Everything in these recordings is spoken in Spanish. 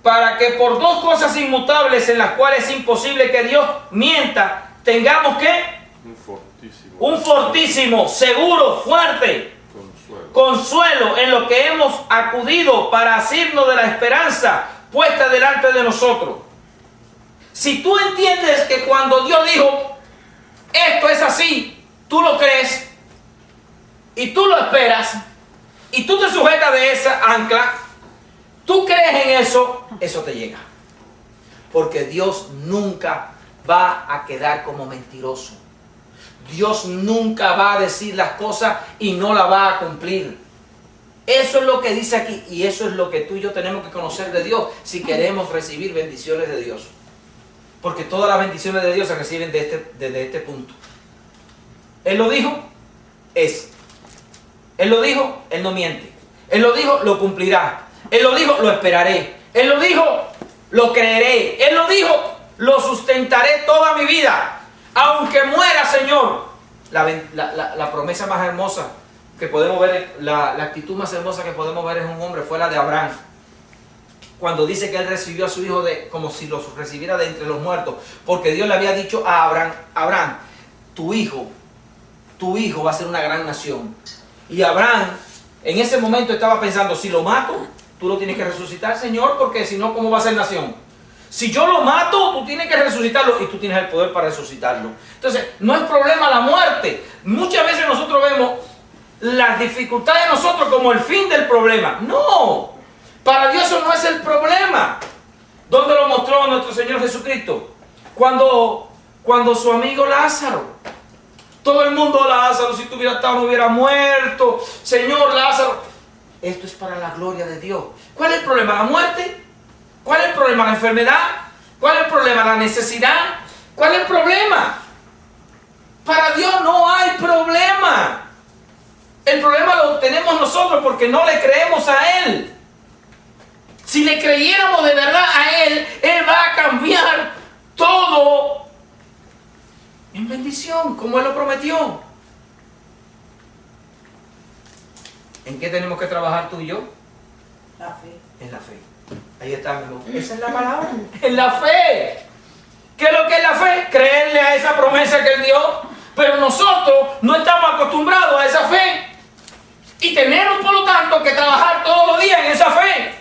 para que por dos cosas inmutables en las cuales es imposible que Dios mienta, tengamos ¿qué? Un fortísimo, seguro, fuerte consuelo en lo que hemos acudido para asirnos de la esperanza puesta delante de nosotros. Si tú entiendes que cuando Dios dijo, esto es así, tú lo crees, y tú lo esperas, y tú te sujetas de esa ancla, tú crees en eso, eso te llega. Porque Dios nunca va a quedar como mentiroso. Dios nunca va a decir las cosas y no las va a cumplir. Eso es lo que dice aquí, y eso es lo que tú y yo tenemos que conocer de Dios si queremos recibir bendiciones de Dios. Porque todas las bendiciones de Dios se reciben desde este punto. Él lo dijo, es. Él lo dijo, Él no miente. Él lo dijo, lo cumplirá. Él lo dijo, lo esperaré. Él lo dijo, lo creeré. Él lo dijo, lo sustentaré toda mi vida. Aunque muera, Señor. La promesa más hermosa que podemos ver, la actitud más hermosa que podemos ver en un hombre fue la de Abraham. Cuando dice que él recibió a su hijo como si lo recibiera de entre los muertos. Porque Dios le había dicho a Abraham, tu hijo va a ser una gran nación. Y Abraham en ese momento estaba pensando, si lo mato, tú lo tienes que resucitar, Señor, porque si no, ¿cómo va a ser nación? Si yo lo mato, tú tienes que resucitarlo y tú tienes el poder para resucitarlo. Entonces, no es problema la muerte. Muchas veces nosotros vemos las dificultades de nosotros como el fin del problema. No, para Dios eso no es el problema. ¿Dónde lo mostró nuestro Señor Jesucristo? Cuando su amigo Lázaro, todo el mundo, Lázaro, si tú hubieras estado, no hubiera muerto. Señor, Lázaro. Esto es para la gloria de Dios. ¿Cuál es el problema? ¿La muerte? ¿Cuál es el problema? ¿La enfermedad? ¿Cuál es el problema? ¿La necesidad? ¿Cuál es el problema? Para Dios no hay problema. El problema lo tenemos nosotros porque no le creemos a Él. Si le creyéramos de verdad a Él, Él va a cambiar todo en bendición, como Él lo prometió. ¿En qué tenemos que trabajar tú y yo? La fe. En la fe. Ahí está, mi amor. Esa es la palabra. En la fe. ¿Qué es lo que es la fe? Creerle a esa promesa que Él dio. Pero nosotros no estamos acostumbrados a esa fe. Y tenemos, por lo tanto, que trabajar todos los días en esa fe.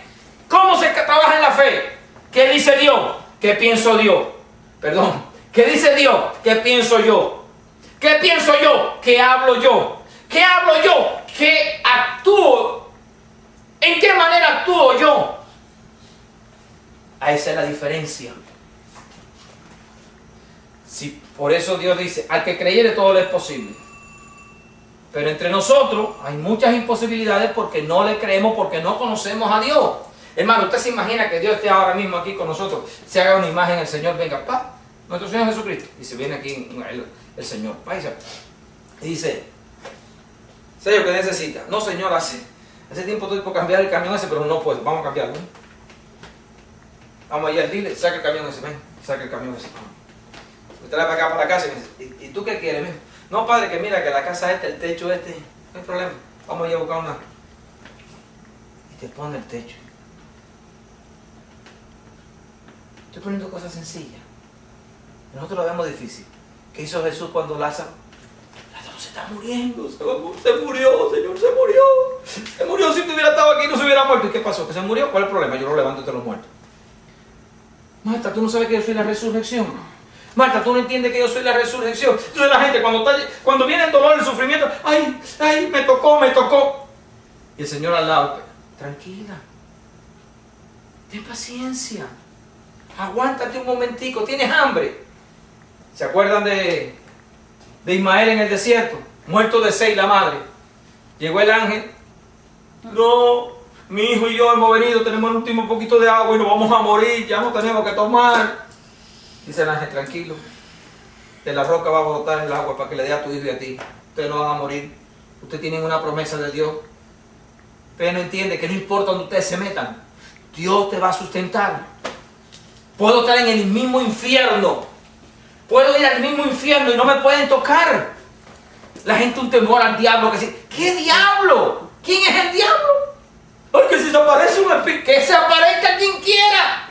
¿Cómo se trabaja en la fe? ¿Qué dice Dios? ¿Qué pienso Dios? Perdón. ¿Qué dice Dios? ¿Qué pienso yo? ¿Qué pienso yo? ¿Qué hablo yo? ¿Qué hablo yo? ¿Qué actúo? ¿En qué manera actúo yo? Esa es la diferencia. Si, por eso Dios dice, al que creyere todo le es posible. Pero entre nosotros hay muchas imposibilidades porque no le creemos, porque no conocemos a Dios. Hermano, usted se imagina que Dios esté ahora mismo aquí con nosotros, se haga una imagen, el Señor venga, pa, nuestro Señor Jesucristo, y se viene aquí el Señor, pa, y dice, ¿señor qué necesita? No, Señor, hace tiempo estoy por cambiar el camión ese, pero no puedo, vamos a cambiarlo. Vamos allá al dealer, saca el camión ese, ven, saca el camión ese. Usted la va acá para la casa y dice, ¿y tú qué quieres, mijo? No, padre, que mira, que la casa el techo no hay problema, vamos allá a buscar una. Y te pone el techo. Estoy poniendo cosas sencillas. Nosotros lo vemos difícil. ¿Qué hizo Jesús cuando Lázaro se está muriendo? Se murió, Señor, se murió. Se murió, si tú hubieras estado aquí no se hubiera muerto. ¿Y qué pasó? ¿Que se murió? ¿Cuál es el problema? Yo lo levanto entre los muertos. Marta, ¿tú no sabes que yo soy la resurrección? Marta, ¿tú no entiendes que yo soy la resurrección? Entonces la gente cuando viene el dolor, el sufrimiento, ay, me tocó. Y el Señor al lado, tranquila, ten paciencia, aguántate un momentico, tienes hambre. ¿Se acuerdan de Ismael en el desierto? Muerto de sed la madre. Llegó el ángel. No, mi hijo y yo hemos venido, tenemos el último poquito de agua y nos vamos a morir, ya no tenemos que tomar. Dice el ángel, tranquilo, de la roca va a brotar el agua para que le dé a tu hijo y a ti. Ustedes no van a morir. Ustedes tienen una promesa de Dios. Ustedes no entienden que no importa donde ustedes se metan, Dios te va a sustentar. Puedo estar en el mismo infierno. Puedo ir al mismo infierno y no me pueden tocar. La gente un temor al diablo que dice, ¿qué diablo? ¿Quién es el diablo? Porque si se aparece un espíritu, que se aparezca quien quiera.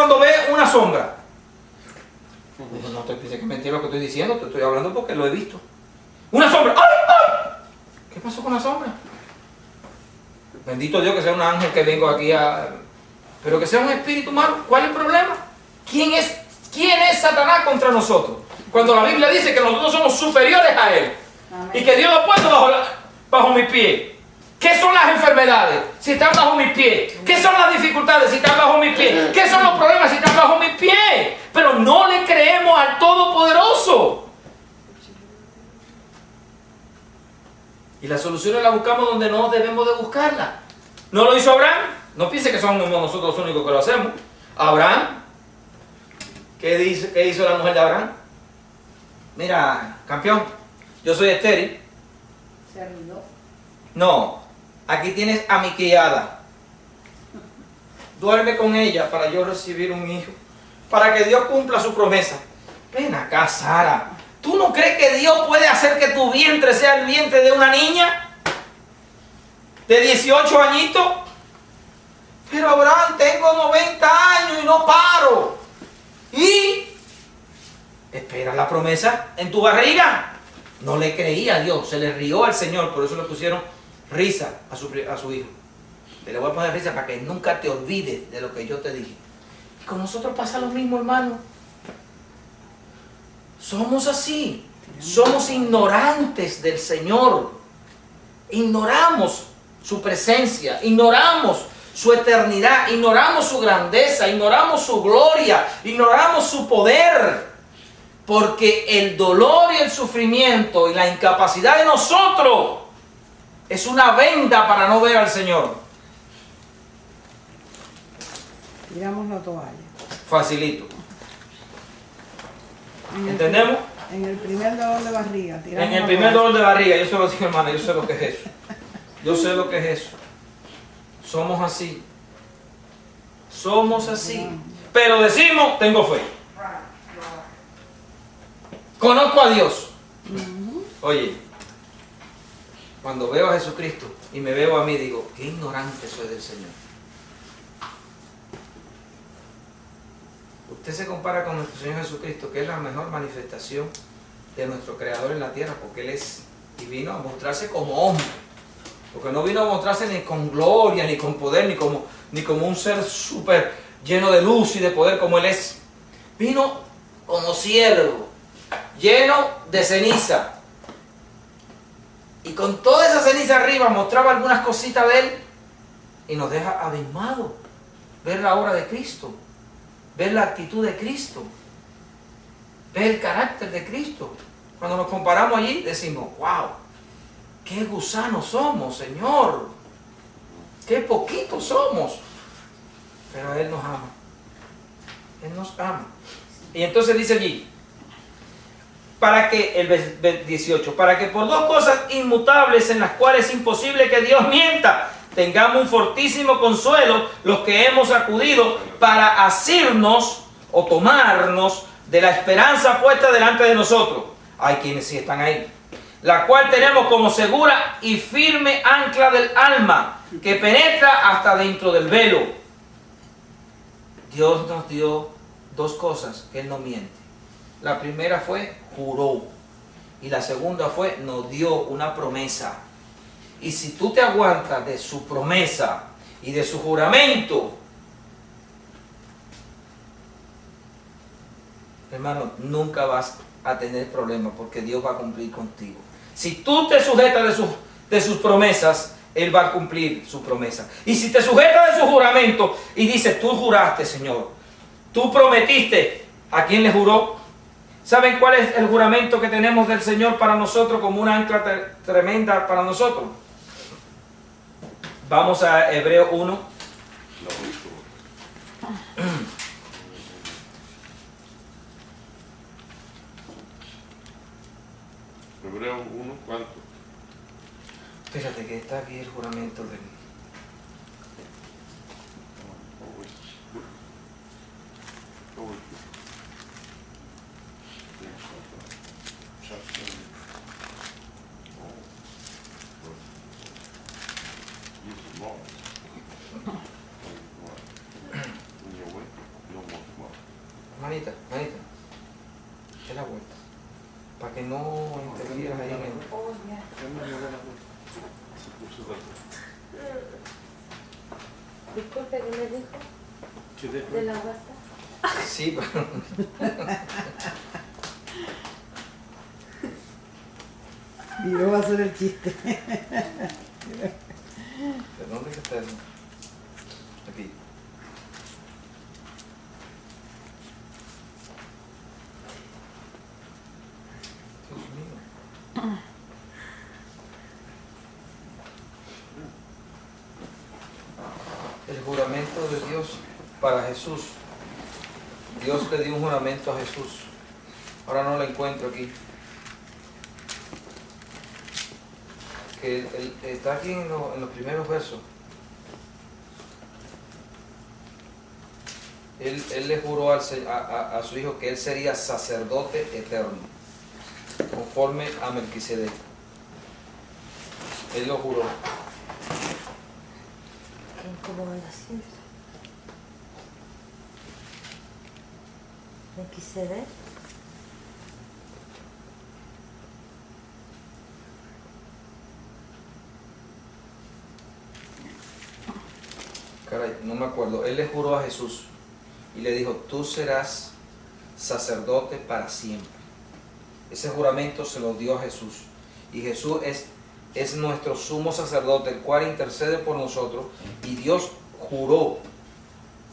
cuando ve una sombra? No te pienses que es mentira lo que estoy diciendo, te estoy hablando porque lo he visto. Una sombra. ¡Ay, ay! ¿Qué pasó con la sombra? Bendito Dios que sea un ángel que vengo aquí a... Pero que sea un espíritu malo. ¿Cuál es el problema? ¿Quién es Satanás contra nosotros? Cuando la Biblia dice que nosotros somos superiores a él. Amén. Y que Dios lo ha puesto bajo mis pies. ¿Qué son las enfermedades? Si están bajo mis pies. ¿Qué son las dificultades? Si están bajo mis pies. ¿Qué son los problemas? Si están bajo mis pies. Pero no le creemos al Todopoderoso. Y las soluciones las buscamos donde no debemos de buscarlas. ¿No lo hizo Abraham? No piense que somos nosotros los únicos que lo hacemos. Abraham, ¿qué hizo la mujer de Abraham? Mira, campeón, yo soy estéril. Se arruinó. No, aquí tienes a mi criada. Duerme con ella para yo recibir un hijo. Para que Dios cumpla su promesa. Ven acá, Sara. ¿Tú no crees que Dios puede hacer que tu vientre sea el vientre de una niña? De 18 añitos. Pero Abraham, tengo 90 años y no paro. Y espera la promesa en tu barriga. No le creía a Dios, se le rió al Señor, por eso le pusieron risa a su hijo. Te le voy a poner risa para que nunca te olvides de lo que yo te dije. Y con nosotros pasa lo mismo, hermano. Somos así, somos ignorantes del Señor. Ignoramos su presencia, ignoramos su eternidad, ignoramos su grandeza, ignoramos su gloria, ignoramos su poder. Porque el dolor y el sufrimiento y la incapacidad de nosotros es una venda para no ver al Señor. Tiramos la toalla. Facilito. ¿Entendemos? En el primer dolor de barriga. En el primer dolor de barriga, yo se lo digo, hermano, yo sé lo que es eso. Yo sé lo que es eso. Somos así. Somos así. Pero decimos, tengo fe. Conozco a Dios. Oye, cuando veo a Jesucristo y me veo a mí, digo, qué ignorante soy del Señor. Usted se compara con nuestro Señor Jesucristo, que es la mejor manifestación de nuestro Creador en la tierra, porque Él es y vino a mostrarse como hombre. Porque no vino a mostrarse ni con gloria, ni con poder, ni como un ser súper lleno de luz y de poder como Él es. Vino como siervo, lleno de ceniza. Y con toda esa ceniza arriba mostraba algunas cositas de Él y nos deja abismados ver la obra de Cristo, ver la actitud de Cristo, ver el carácter de Cristo. Cuando nos comparamos allí decimos, wow, qué gusanos somos, Señor, qué poquitos somos. Pero Él nos ama, Él nos ama. Y entonces dice allí, para que, el 18, para que por dos cosas inmutables en las cuales es imposible que Dios mienta, tengamos un fortísimo consuelo los que hemos acudido para asirnos o tomarnos de la esperanza puesta delante de nosotros. Hay quienes sí están ahí. La cual tenemos como segura y firme ancla del alma, que penetra hasta dentro del velo. Dios nos dio dos cosas que Él no miente. La primera fue juró. Y la segunda fue nos dio una promesa. Y si tú te aguantas de su promesa y de su juramento, hermano, nunca vas a tener problemas porque Dios va a cumplir contigo. Si tú te sujetas de sus promesas, Él va a cumplir su promesa. Y si te sujetas de su juramento y dices, tú juraste, Señor, tú prometiste, ¿a quién le juró? ¿Saben cuál es el juramento que tenemos del Señor para nosotros como una ancla tremenda para nosotros? Vamos a Hebreo 1. Hebreo 1, ¿cuánto? Fíjate que está aquí el juramento del... Manita, dé la vuelta. Para que no interfieras ahí en el... Oh, ya. Disculpe, ¿qué me dijo? ¿De la basta? Sí, pero... Y yo voy a hacer el chiste. ¿De dónde está eso? Aquí. Dios mío. El juramento de Dios para Jesús. Dios le dio un juramento a Jesús. Ahora no lo encuentro aquí. Que él está aquí en los primeros versos. Él le juró a su hijo que él sería sacerdote eterno, conforme a Melquisedec. Él lo juró. Qué incómodo el asiento. Melquisedec. Caray, no me acuerdo. Él le juró a Jesús y le dijo, tú serás sacerdote para siempre. Ese juramento se lo dio a Jesús. Y Jesús es nuestro sumo sacerdote, el cual intercede por nosotros. Y Dios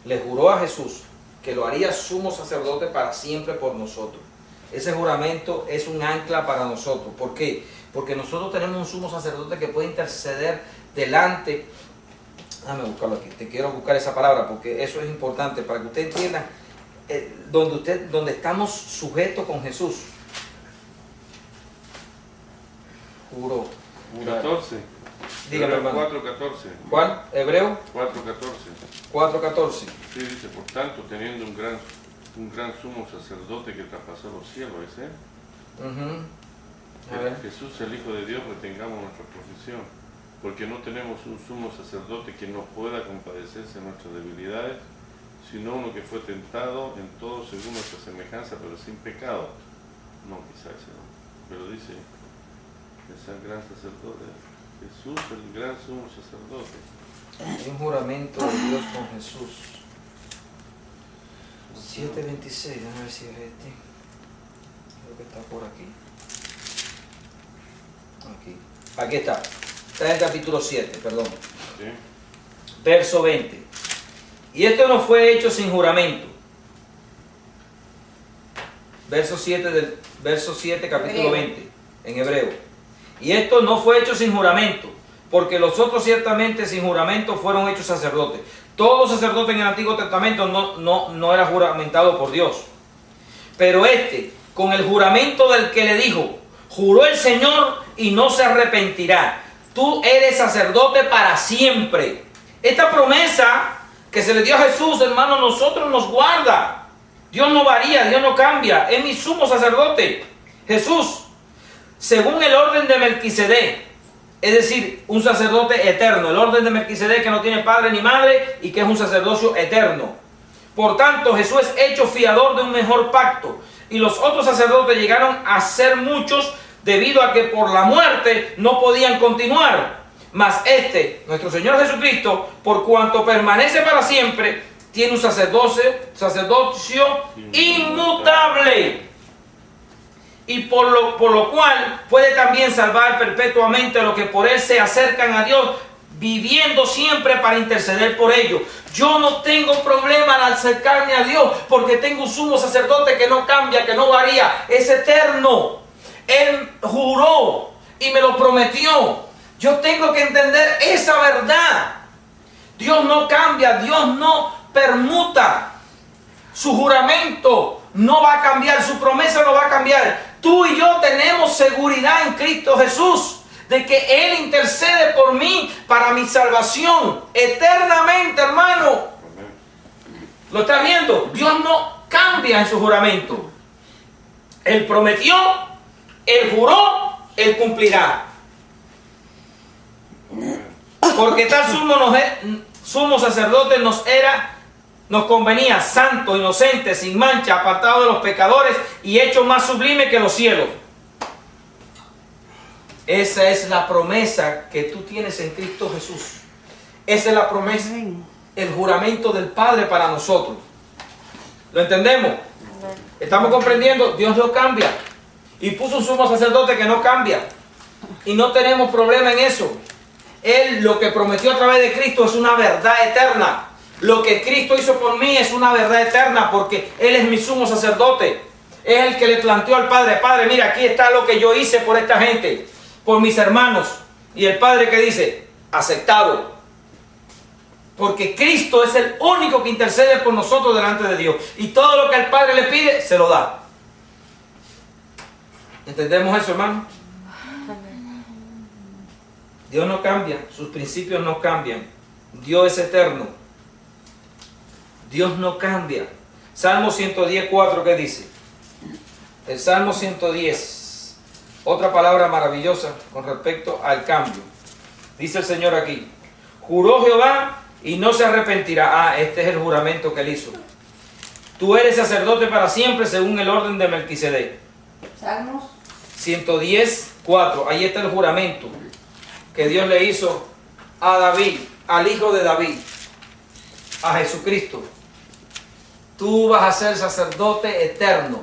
le juró a Jesús que lo haría sumo sacerdote para siempre por nosotros. Ese juramento es un ancla para nosotros. ¿Por qué? Porque nosotros tenemos un sumo sacerdote que puede interceder delante. Déjame buscarlo aquí. Te quiero buscar esa palabra porque eso es importante para que usted entienda donde estamos sujetos con Jesús. Juró. 14. Dígame, hermano. 4:14. ¿Cuál? Hebreo 4:14. 4:14. Sí, dice, por tanto, teniendo un gran sumo sacerdote que traspasó los cielos, ¿es él? A ver. Jesús, el Hijo de Dios, retengamos nuestra profesión, porque no tenemos un sumo sacerdote que no pueda compadecerse de nuestras debilidades, sino uno que fue tentado en todo según nuestra semejanza, pero sin pecado. No, quizás ese no, pero dice, es el gran sacerdote, Jesús, el gran sumo sacerdote. Hay un juramento de Dios con Jesús. 7:26, déjame ver si es este. Creo que está por aquí. Aquí está. Está en el capítulo 7, perdón. ¿Sí? Verso 20. Y esto no fue hecho sin juramento. Verso 7, capítulo 20, en hebreo. Y esto no fue hecho sin juramento, porque los otros ciertamente sin juramento fueron hechos sacerdotes. Todo sacerdote en el Antiguo Testamento no era juramentado por Dios. Pero con el juramento del que le dijo, juró el Señor y no se arrepentirá. Tú eres sacerdote para siempre. Esta promesa que se le dio a Jesús, hermano, nosotros nos guarda. Dios no varía, Dios no cambia. Es mi sumo sacerdote. Jesús, según el orden de Melquisedec, es decir, un sacerdote eterno. El orden de Melquisedec que no tiene padre ni madre y que es un sacerdocio eterno. Por tanto, Jesús es hecho fiador de un mejor pacto. Y los otros sacerdotes llegaron a ser muchos debido a que por la muerte no podían continuar. Mas nuestro Señor Jesucristo, por cuanto permanece para siempre, tiene un sacerdocio inmutable. Y por lo cual puede también salvar perpetuamente a los que por él se acercan a Dios, viviendo siempre para interceder por ellos. Yo no tengo problema al acercarme a Dios porque tengo un sumo sacerdote que no cambia, que no varía, es eterno. Él juró y me lo prometió. Yo tengo que entender esa verdad. Dios no cambia, Dios no permuta. Su juramento no va a cambiar, su promesa no va a cambiar. Tú y yo tenemos seguridad en Cristo Jesús de que Él intercede por mí para mi salvación eternamente, hermano. ¿Lo está viendo? Dios no cambia en su juramento. Él prometió, Él juró, Él cumplirá. Porque tal sumo sacerdote nos era nos convenía, santo, inocente, sin mancha, apartado de los pecadores y hecho más sublime que los cielos. Esa es la promesa que tú tienes en Cristo Jesús. Esa es la promesa, el juramento del Padre para nosotros. ¿Lo entendemos? ¿Estamos comprendiendo? Dios no cambia. Y puso un sumo sacerdote que no cambia. Y no tenemos problema en eso. Él lo que prometió a través de Cristo es una verdad eterna. Lo que Cristo hizo por mí es una verdad eterna porque Él es mi sumo sacerdote. Es el que le planteó al Padre: Padre, mira, aquí está lo que yo hice por esta gente, por mis hermanos. Y el Padre que dice: aceptado. Porque Cristo es el único que intercede por nosotros delante de Dios. Y todo lo que el Padre le pide, se lo da. ¿Entendemos eso, hermano? Dios no cambia, sus principios no cambian. Dios es eterno. Dios no cambia. Salmo 110:4, ¿qué dice? El Salmo 110, otra palabra maravillosa con respecto al cambio. Dice el Señor aquí: juró Jehová y no se arrepentirá. Este es el juramento que él hizo. Tú eres sacerdote para siempre según el orden de Melquisedec. Salmos 110:4. Ahí está el juramento que Dios le hizo a David, al hijo de David, a Jesucristo. Tú vas a ser sacerdote eterno.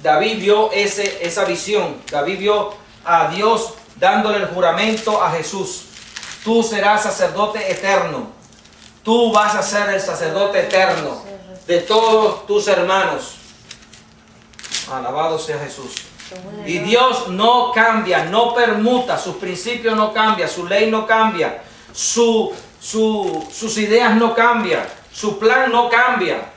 David vio esa visión. David vio a Dios dándole el juramento a Jesús. Tú serás sacerdote eterno. Tú vas a ser el sacerdote eterno de todos tus hermanos. Alabado sea Jesús. Y Dios no cambia, no permuta, sus principios no cambian, su ley no cambia, sus ideas no cambian, su plan no cambia.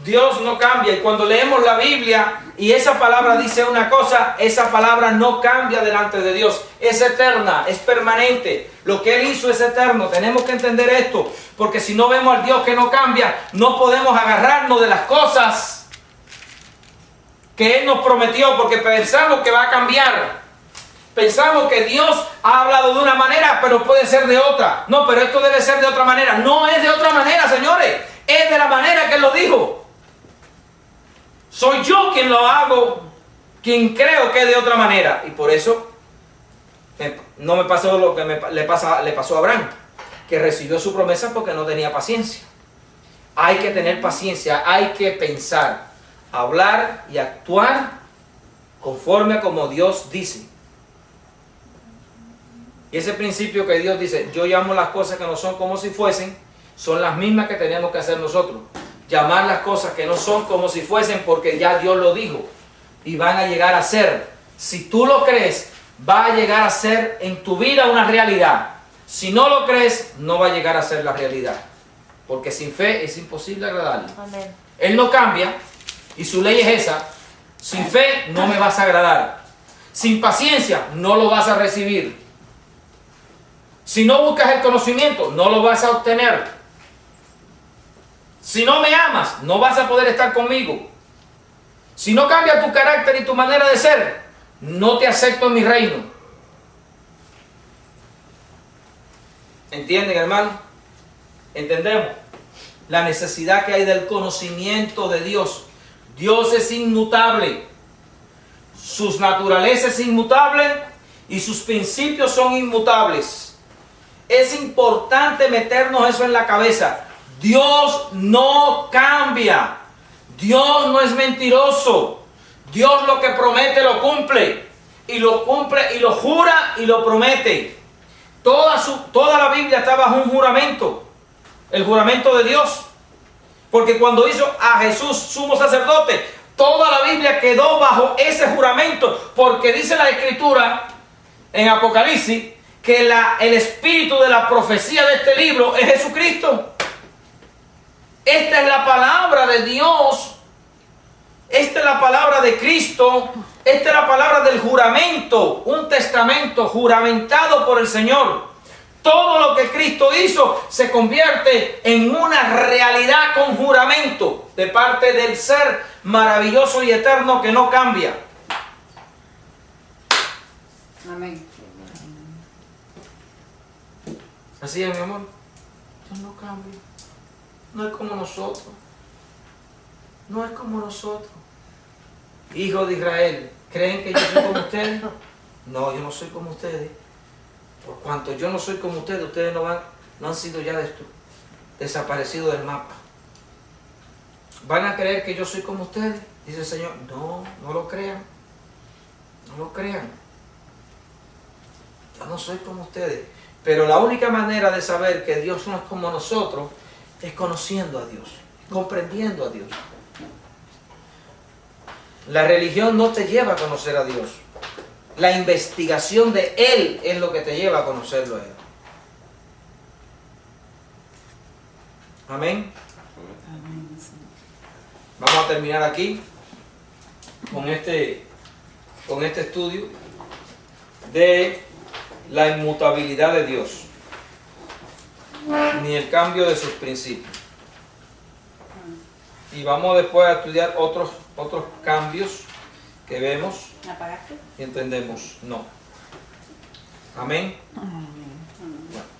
Dios no cambia. Y cuando leemos la Biblia y esa palabra dice una cosa, esa palabra no cambia delante de Dios. Es eterna, es permanente. Lo que Él hizo es eterno. Tenemos que entender esto, porque si no vemos al Dios que no cambia, no podemos agarrarnos de las cosas que Él nos prometió, porque pensamos que va a cambiar. Pensamos que Dios ha hablado de una manera, pero puede ser de otra. No, pero esto debe ser de otra manera. No es de otra manera, señores. Es de la manera que Él lo dijo. Soy yo quien lo hago, quien creo que es de otra manera. Y por eso no me pasó lo que le pasó a Abraham, que recibió su promesa porque no tenía paciencia. Hay que tener paciencia, hay que pensar, hablar y actuar conforme a como Dios dice. Y ese principio que Dios dice: yo llamo las cosas que no son como si fuesen, son las mismas que tenemos que hacer nosotros. Llamar las cosas que no son como si fuesen, porque ya Dios lo dijo y van a llegar a ser. Si tú lo crees, va a llegar a ser en tu vida una realidad. Si no lo crees, no va a llegar a ser la realidad, porque sin fe es imposible agradarle. Amén. Él no cambia y su ley es esa. Sin fe no me vas a agradar. Sin paciencia no lo vas a recibir. Si no buscas el conocimiento, no lo vas a obtener. Si no me amas, no vas a poder estar conmigo. Si no cambia tu carácter y tu manera de ser, no te acepto en mi reino. ¿Entienden, hermano? ¿Entendemos? La necesidad que hay del conocimiento de Dios. Dios es inmutable. Sus naturalezas es inmutable y sus principios son inmutables. Es importante meternos eso en la cabeza. Dios no cambia. Dios no es mentiroso. Dios lo que promete lo cumple. Y lo cumple y lo jura y lo promete. Toda la Biblia está bajo un juramento. El juramento de Dios. Porque cuando hizo a Jesús sumo sacerdote, toda la Biblia quedó bajo ese juramento. Porque dice la Escritura en Apocalipsis que el espíritu de la profecía de este libro es Jesucristo. Esta es la palabra de Dios. Esta es la palabra de Cristo. Esta es la palabra del juramento. Un testamento juramentado por el Señor. Todo lo que Cristo hizo se convierte en una realidad con juramento de parte del ser maravilloso y eterno que no cambia. Amén. Así es, mi amor. Dios no cambia. No es como nosotros. No es como nosotros. Hijos de Israel, ¿creen que yo soy como ustedes? No, yo no soy como ustedes. Por cuanto yo no soy como ustedes, ustedes no han sido ya desaparecidos del mapa. ¿Van a creer que yo soy como ustedes? Dice el Señor. No, no lo crean. No lo crean. Yo no soy como ustedes. Pero la única manera de saber que Dios no es como nosotros es conociendo a Dios, comprendiendo a Dios. La religión no te lleva a conocer a Dios. La investigación de Él es lo que te lleva a conocerlo a Él. Amén. Vamos a terminar aquí con este estudio de la inmutabilidad de Dios, ni el cambio de sus principios. Y vamos después a estudiar otros cambios que vemos y entendemos. No. Amén. Bueno,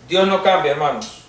Dios no cambia, hermanos.